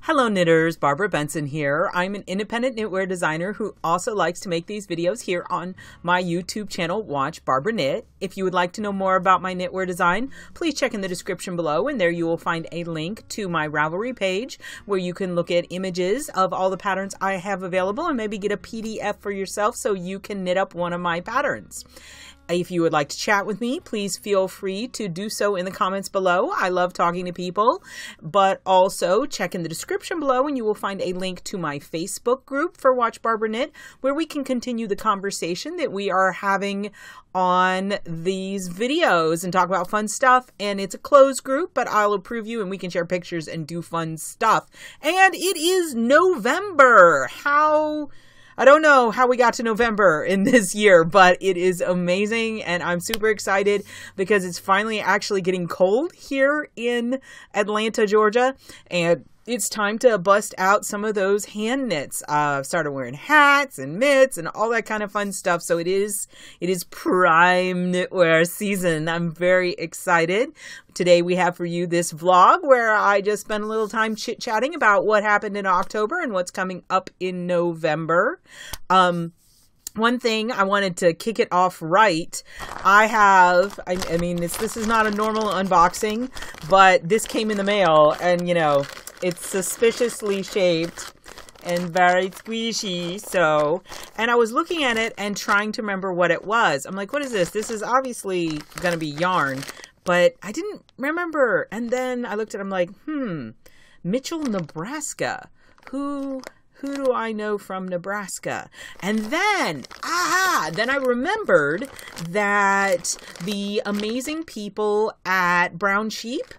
Hello knitters, Barbara Benson here. I'm an independent knitwear designer who also likes to make these videos here on my YouTube channel, Watch Barbara Knit. If you would like to know more about my knitwear design, please check in the description below, and there you will find a link to my Ravelry page where you can look at images of all the patterns I have available and maybe get a PDF for yourself so you can knit up one of my patterns. If you would like to chat with me, please feel free to do so in the comments below. I love talking to people, but also check in the description below and you will find a link to my Facebook group for Watch Barbara Knit, where we can continue the conversation that we are having on these videos and talk about fun stuff. And it's a closed group, but I'll approve you and we can share pictures and do fun stuff. And it is November. I don't know how we got to November in this year, but it is amazing and I'm super excited because it's finally actually getting cold here in Atlanta, Georgia, and it's time to bust out some of those hand knits. I've started wearing hats and mitts and all that kind of fun stuff. So it is prime knitwear season. I'm very excited. Today we have for you this vlog where I just spent a little time chit-chatting about what happened in October and what's coming up in November. One thing I wanted to kick it off right. I mean, this is not a normal unboxing, but this came in the mail and, you know, it's suspiciously shaped and very squishy. And I was looking at it and trying to remember what it was. I'm like, what is this? This is obviously going to be yarn, but I didn't remember. And then I looked at it, I'm like, Mitchell, Nebraska. Who do I know from Nebraska? And then I remembered that the amazing people at Brown Sheep,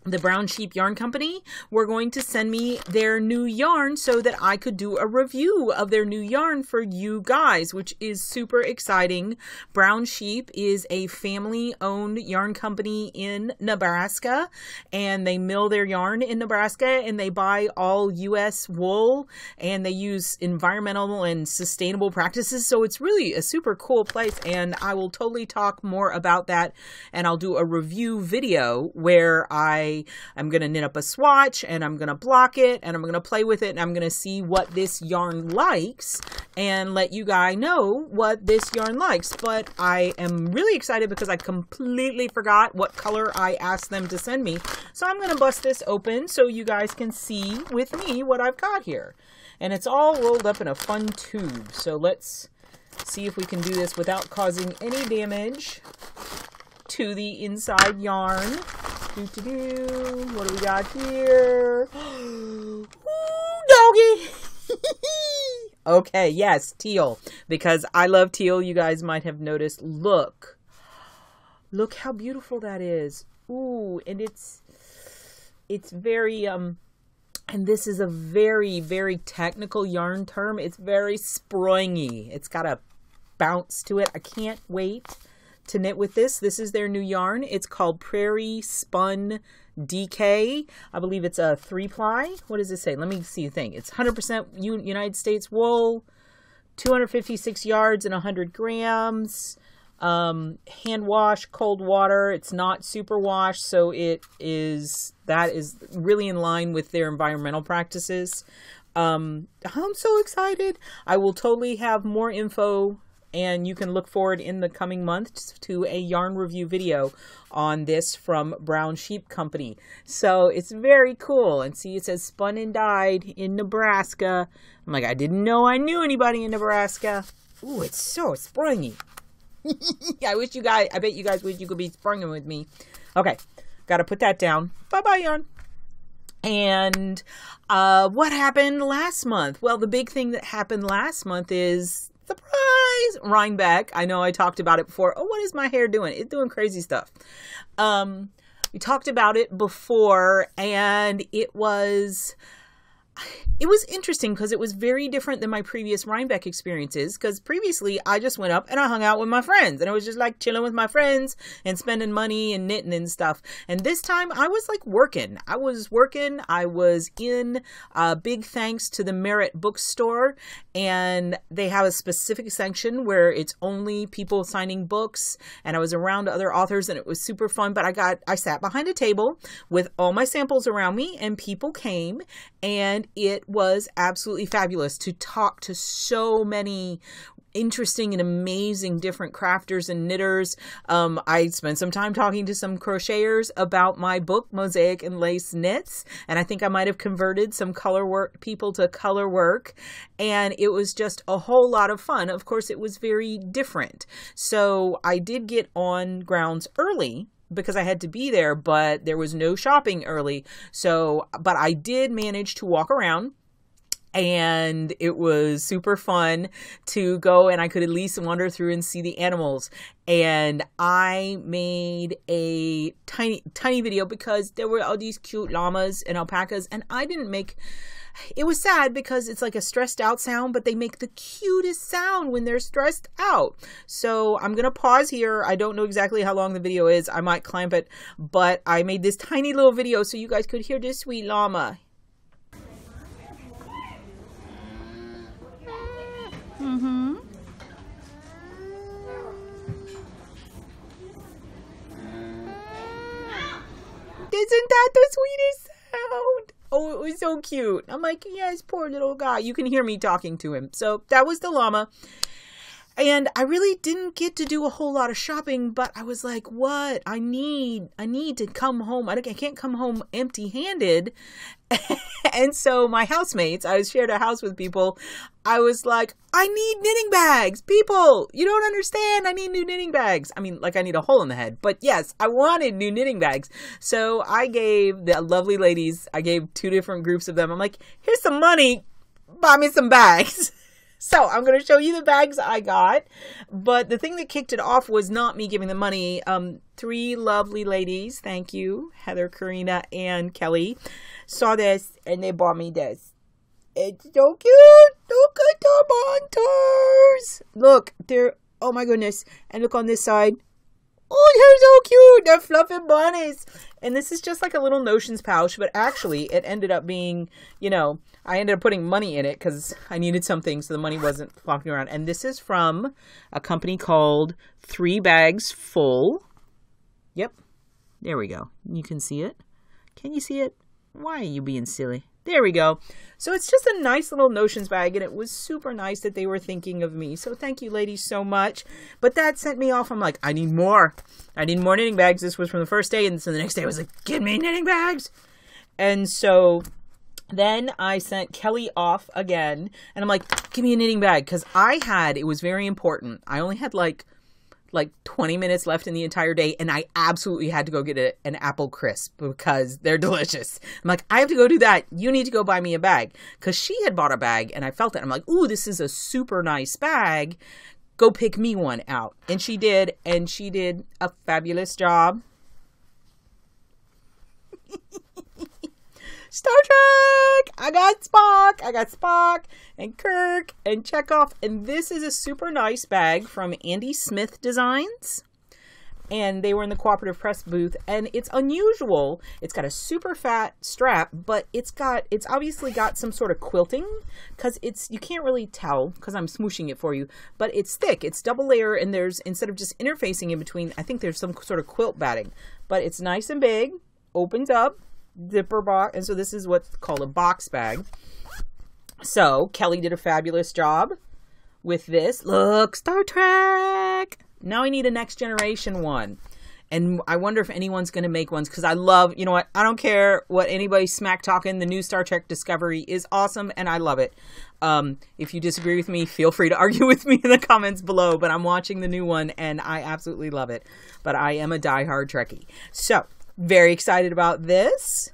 the Brown Sheep Yarn Company, were going to send me their new yarn so that I could do a review of their new yarn for you guys, which is super exciting. Brown Sheep is a family-owned yarn company in Nebraska, and they mill their yarn in Nebraska, and they buy all US wool, and they use environmental and sustainable practices. So it's really a super cool place, and I will totally talk more about that, and I'll do a review video where I'm going to knit up a swatch and I'm going to block it and I'm going to play with it and I'm going to see what this yarn likes and let you guys know what this yarn likes. But I am really excited because I completely forgot what color I asked them to send me. So I'm going to bust this open so you guys can see with me what I've got here. And it's all rolled up in a fun tube. So let's see if we can do this without causing any damage to the inside yarn. What do we got here? Ooh, doggy! Okay, yes, teal. Because I love teal. You guys might have noticed. Look how beautiful that is. Ooh, and it's very, and this is a very, very technical yarn term. It's very springy. It's got a bounce to it. I can't wait to knit with this. This is their new yarn. It's called Prairie Spun DK. I believe it's a 3-ply. What does it say? Let me see the thing. It's 100% United States wool, 256 yards and 100 grams. Hand wash, cold water. It's not super wash, so that is really in line with their environmental practices. I'm so excited. I will totally have more info, and you can look forward in the coming months to a yarn review video on this from Brown Sheep Company. So it's very cool. And see, it says spun and dyed in Nebraska. I'm like, I didn't know I knew anybody in Nebraska. Ooh, it's so springy. I bet you guys wish you could be springing with me. Okay, got to put that down. Bye-bye, yarn. And what happened last month? Well, the big thing that happened last month is, surprise, Rhinebeck. I know I talked about it before. Oh, what is my hair doing? It's doing crazy stuff. We talked about it before, and it was it was interesting because it was very different than my previous Rhinebeck experiences, because previously I just went up and I hung out with my friends and I was just like chilling with my friends and spending money and knitting and stuff. And this time I was like working. I was in, big thanks to the Merit bookstore, and they have a specific section where it's only people signing books, and I was around other authors and it was super fun. But I sat behind a table with all my samples around me and people came, and it was absolutely fabulous to talk to so many interesting and amazing different crafters and knitters. I spent some time talking to some crocheters about my book, Mosaic and Lace Knits, and I think I might have converted some color work people to color work, and it was just a whole lot of fun. Of course, it was very different. So I did get on grounds early because I had to be there, but there was no shopping early. So, but I did manage to walk around, and it was super fun to go, and I could at least wander through and see the animals. And I made a tiny video because there were all these cute llamas and alpacas, and I didn't make... It was sad because it's like a stressed out sound, but they make the cutest sound when they're stressed out. So I'm going to pause here. I don't know exactly how long the video is. I might clamp it, but I made this tiny little video so you guys could hear this sweet llama. Mm-hmm. Isn't that the sweetest sound? Oh, it was so cute. I'm like, yes, poor little guy. You can hear me talking to him. So that was the llama. And I really didn't get to do a whole lot of shopping, but I was like, what? I need to come home. I can't come home empty-handed. And so my housemates, I shared a house with people. I was like, I need knitting bags. People, you don't understand. I need new knitting bags. I mean, like I need a hole in the head, but yes, I wanted new knitting bags. So I gave the lovely ladies, I gave 2 different groups of them. I'm like, here's some money, buy me some bags. So I'm going to show you the bags I got, but the thing that kicked it off was not me giving the money. 3 lovely ladies, thank you, Heather, Karina, and Kelly, saw this and they bought me this. It's so cute. Look at the monsters. Look, they're, oh my goodness. And look on this side. Oh, they're so cute. They're fluffy bunnies. And this is just like a little notions pouch, but actually it ended up being, you know, I ended up putting money in it because I needed something so the money wasn't flopping around. And this is from a company called 3 Bags Full. Yep. There we go. You can see it. Can you see it? Why are you being silly? There we go. So it's just a nice little notions bag, and it was super nice that they were thinking of me. So thank you, ladies, so much. But that sent me off. I'm like, I need more. I need more knitting bags. This was from the first day, and so the next day I was like, give me knitting bags. And so then I sent Kelly off again, and I'm like, give me a knitting bag, because it was very important. I only had like 20 minutes left in the entire day, and I absolutely had to go get an apple crisp because they're delicious. I'm like, I have to go do that. You need to go buy me a bag, because she had bought a bag and I felt it. I'm like, ooh, this is a super nice bag. Go pick me one out. And she did, and she did a fabulous job. Star Trek! I got Spock and Kirk and Chekhov. And this is a super nice bag from Andy Smith Designs. And they were in the Cooperative Press booth. And it's unusual. It's got a super fat strap, but it's obviously got some sort of quilting, because you can't really tell because I'm smooshing it for you, but it's thick. It's double layer, and there's, instead of just interfacing in between, I think there's some sort of quilt batting. But it's nice and big, opens up, zipper box, and so this is what's called a box bag. So Kelly did a fabulous job with this. Look, Star Trek. Now I need a next generation one, and I wonder if anyone's going to make ones, because I love, you know what, I don't care what anybody smack talking, the new Star Trek Discovery is awesome and I love it. If you disagree with me, feel free to argue with me in the comments below, but I'm watching the new one and I absolutely love it. But I am a diehard Trekkie, so very excited about this.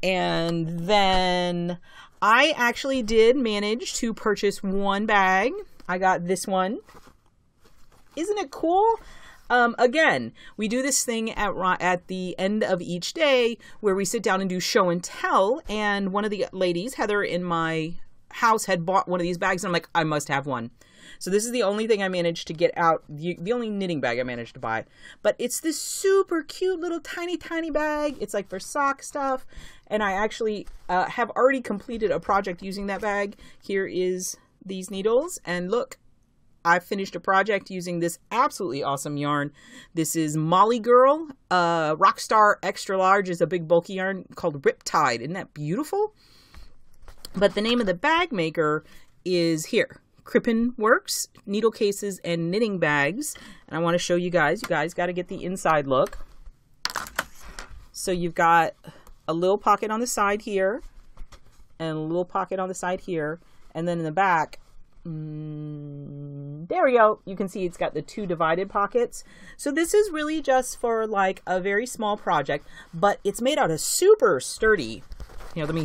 And then I actually did manage to purchase one bag. I got this one. Isn't it cool? Again, we do this thing at the end of each day where we sit down and do show and tell. And one of the ladies, Heather, in my house had bought one of these bags. And I'm like, I must have one. So this is the only thing I managed to get out, the only knitting bag I managed to buy. But it's this super cute little tiny bag. It's like for sock stuff. And I actually have already completed a project using that bag. Here is these needles. And look, I finished a project using this absolutely awesome yarn. This is Molly Girl. Rockstar Extra Large is a big bulky yarn called Riptide. Isn't that beautiful? But the name of the bag maker is here. Crippen Works, needle cases and knitting bags. And I want to show you guys. You guys got to get the inside look. So you've got a little pocket on the side here and a little pocket on the side here. And then in the back, there we go. You can see it's got the two divided pockets. So this is really just for like a very small project, but it's made out of super sturdy. Here, let me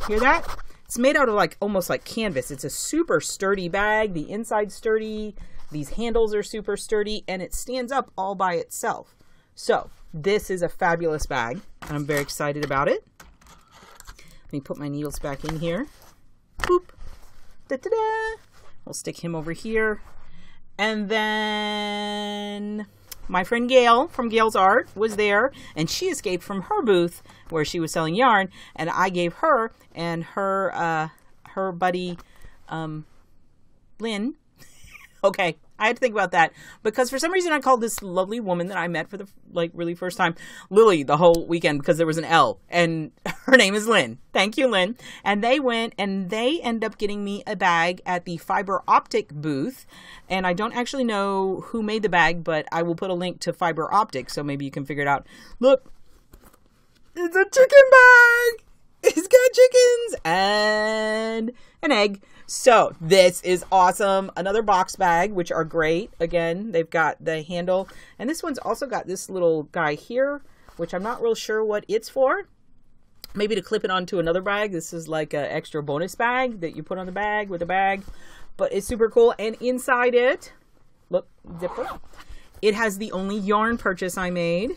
hear that? It's made out of like almost like canvas. It's a super sturdy bag. The inside's sturdy. These handles are super sturdy and it stands up all by itself. So this is a fabulous bag. I'm very excited about it. Let me put my needles back in here. Boop. Da-da-da. We'll stick him over here. And then my friend Gail from Gail's Art was there, and she escaped from her booth where she was selling yarn, and I gave her and her buddy Lynn. Okay, I had to think about that because for some reason I called this lovely woman that I met for the really first time Lily the whole weekend because there was an L, and her name is Lynn. Thank you, Lynn. And they went and they ended up getting me a bag at the Fiber Optic booth, and I don't actually know who made the bag, but I will put a link to Fiber Optic so maybe you can figure it out. Look, it's a chicken bag. It's got chickens and an egg. So this is awesome. Another box bag, which are great. Again, they've got the handle. And this one's also got this little guy here, which I'm not real sure what it's for. Maybe to clip it onto another bag. This is like an extra bonus bag that you put on the bag with a bag. But it's super cool. And inside it, look, zipper. It has the only yarn purchase I made.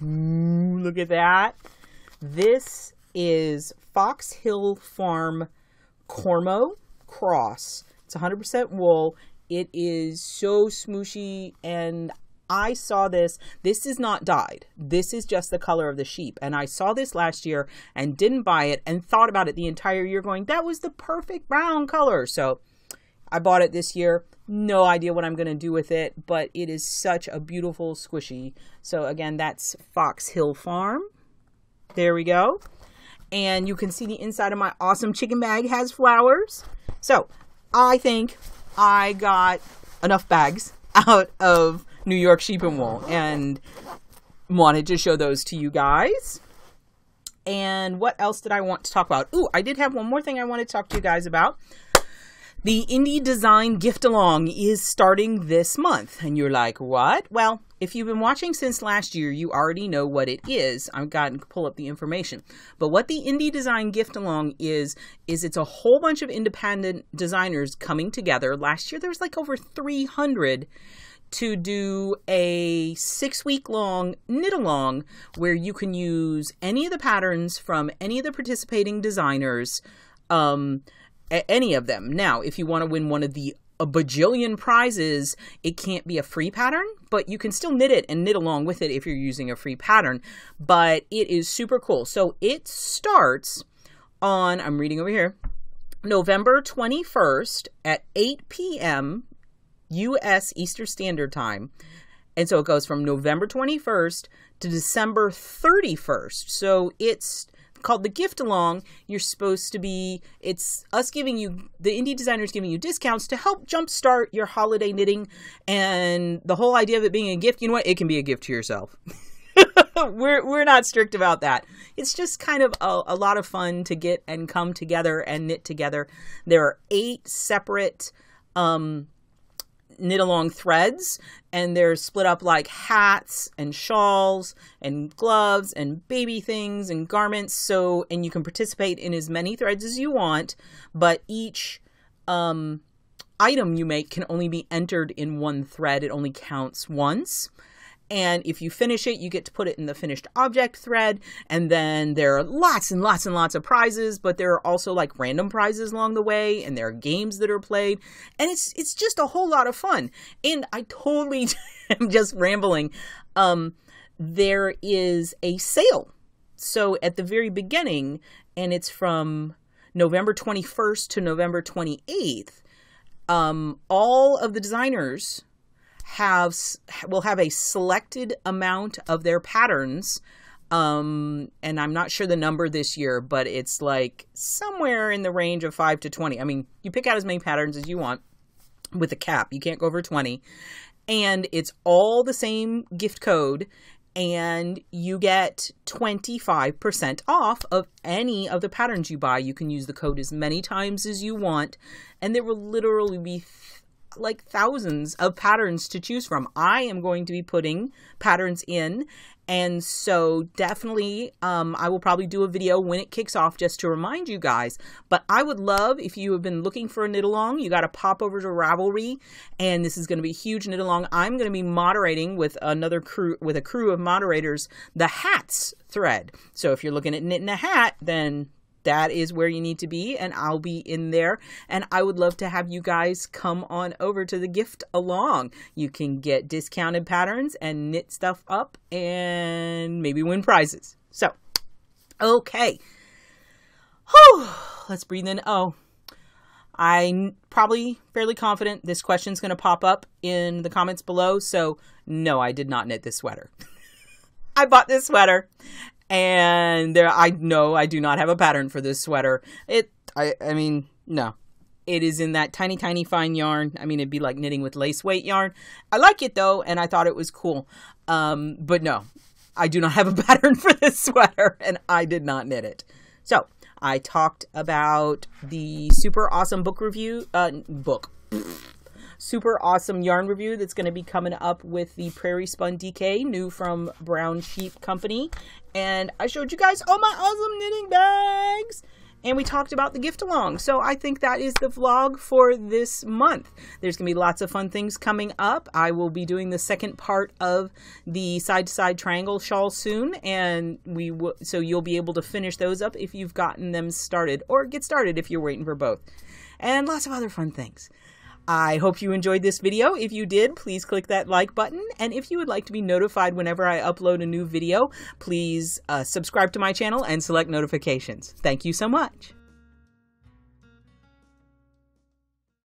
Ooh, look at that. This is Foxhill Farm Cormo Cross. It's 100% wool. It is so smooshy, and I saw this. This is not dyed. This is just the color of the sheep. And I saw this last year and didn't buy it and thought about it the entire year going, that was the perfect brown color. So I bought it this year. No idea what I'm going to do with it, but it is such a beautiful squishy. So again, that's Foxhill Farm. There we go. And you can see the inside of my awesome chicken bag has flowers. So I think I got enough bags out of New York sheep and wool and wanted to show those to you guys. And what else did I want to talk about? Ooh, I did have one more thing I wanted to talk to you guys about. The Indie Design Gift Along is starting this month. And you're like, what? Well, if you've been watching since last year, you already know what it is. I've got to pull up the information. But what the Indie Design Gift Along is it's a whole bunch of independent designers coming together. Last year, there was like over 300 to do a 6-week-long knit along where you can use any of the patterns from any of the participating designers, any of them. Now, if you want to win one of a bajillion prizes, it can't be a free pattern, but you can still knit it and knit along with it if you're using a free pattern. But it is super cool. So it starts on, I'm reading over here, November 21st at 8 p.m. US Eastern Standard Time. And so it goes from November 21st to December 31st. So it's called the Gift Along. You're supposed to be, it's us giving you, the indie designers giving you discounts to help jumpstart your holiday knitting. And the whole idea of it being a gift, you know what? It can be a gift to yourself. We're not strict about that. It's just kind of a lot of fun to get and come together and knit together. There are 8 separate knit along threads, and they're split up like hats and shawls and gloves and baby things and garments. So, and you can participate in as many threads as you want, but each item you make can only be entered in one thread. It only counts once. And if you finish it, you get to put it in the finished object thread. And then there are lots and lots and lots of prizes, but there are also like random prizes along the way, and there are games that are played. And it's just a whole lot of fun. And I totally am just rambling. There is a sale. So at the very beginning, and it's from November 21st to November 28th, all of the designers will have a selected amount of their patterns. And I'm not sure the number this year, but it's like somewhere in the range of 5 to 20. I mean, you pick out as many patterns as you want with a cap. You can't go over 20. And it's all the same gift code, and you get 25% off of any of the patterns you buy. You can use the code as many times as you want, and there will literally be like thousands of patterns to choose from. I am going to be putting patterns in, and so definitely I will probably do a video when it kicks off just to remind you guys. But I would love, if you have been looking for a knit along, you got to pop over to Ravelry, and this is going to be a huge knit along. I'm going to be moderating with a crew of moderators the hats thread. So if you're looking at knitting a hat, then that is where you need to be, and I'll be in there. And I would love to have you guys come on over to the gift along. You can get discounted patterns and knit stuff up and maybe win prizes. So, okay. Whew, let's breathe in. Oh, I'm probably fairly confident this question's going to pop up in the comments below. So, no, I did not knit this sweater. I bought this sweater. And I know I do not have a pattern for this sweater. I mean, no. It is in that tiny, tiny fine yarn. I mean, it'd be like knitting with lace weight yarn. I like it though, and I thought it was cool. But no, I do not have a pattern for this sweater, and I did not knit it. So, I talked about the super awesome super awesome yarn review that's going to be coming up with the Prairie Spun DK, new from Brown Sheep Company. And I showed you guys all my awesome knitting bags. And we talked about the gift along. So I think that is the vlog for this month. There's going to be lots of fun things coming up. I will be doing the second part of the side-to-side triangle shawl soon. And so you'll be able to finish those up if you've gotten them started, or get started if you're waiting for both. And lots of other fun things. I hope you enjoyed this video. If you did, please click that like button. And if you would like to be notified whenever I upload a new video, please subscribe to my channel and select notifications. Thank you so much.